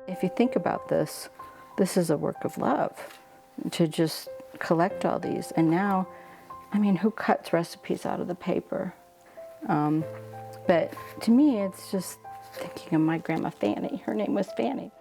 If you think about this, this is a work of love to just collect all these. And now, I mean, who cuts recipes out of the paper? But to me, it's just thinking of my grandma Fanny. Her name was Fanny.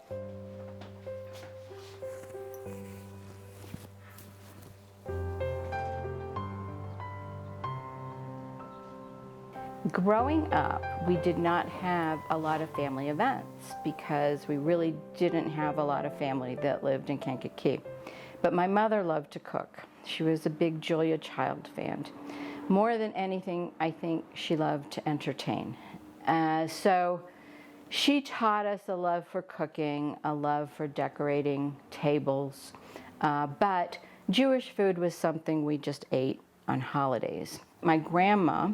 Growing up, we did not have a lot of family events because we really didn't have a lot of family that lived in Kankakee. But my mother loved to cook. She was a big Julia Child fan. More than anything, I think she loved to entertain. So she taught us a love for cooking, a love for decorating tables. But Jewish food was something we just ate on holidays. My grandma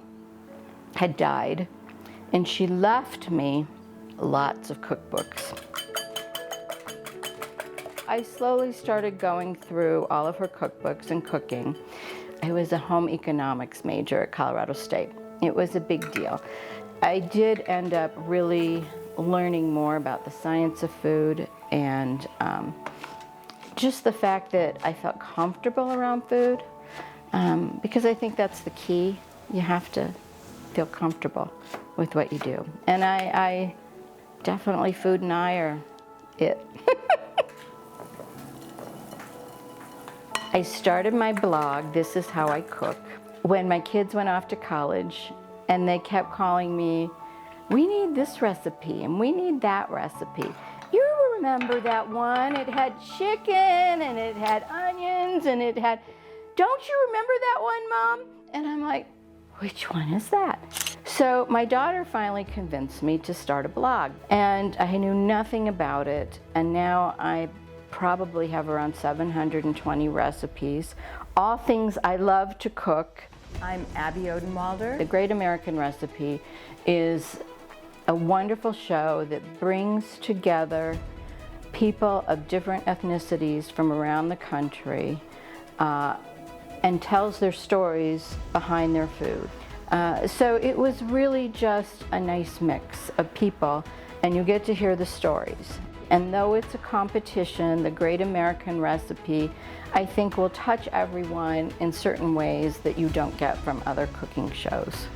had died, and she left me lots of cookbooks. I slowly started going through all of her cookbooks and cooking. I was a home economics major at Colorado State. It was a big deal. I did end up really learning more about the science of food and just the fact that I felt comfortable around food, because I think that's the key. You have to feel comfortable with what you do. And I definitely, food and I are it. I started my blog, This Is How I Cook, when my kids went off to college, and they kept calling me, we need this recipe and we need that recipe. You remember that one? It had chicken and it had onions and it had, don't you remember that one, Mom? And I'm like, which one is that? So my daughter finally convinced me to start a blog, and I knew nothing about it, and now I probably have around 720 recipes, all things I love to cook. I'm Abbe Odenwalder. The Great American Recipe is a wonderful show that brings together people of different ethnicities from around the country and tells their stories behind their food. So it was really just a nice mix of people, and you get to hear the stories. And though it's a competition, the Great American Recipe, I think, will touch everyone in certain ways that you don't get from other cooking shows.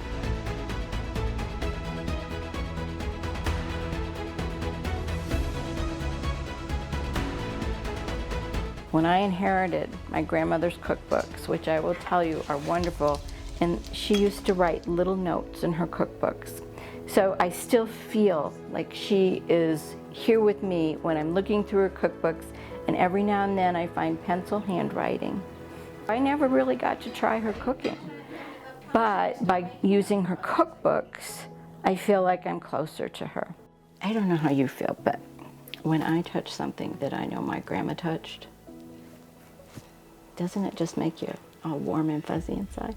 When I inherited my grandmother's cookbooks, which I will tell you are wonderful, and she used to write little notes in her cookbooks. So I still feel like she is here with me when I'm looking through her cookbooks, and every now and then I find pencil handwriting. I never really got to try her cooking, but by using her cookbooks, I feel like I'm closer to her. I don't know how you feel, but when I touch something that I know my grandma touched, doesn't it just make you all warm and fuzzy inside?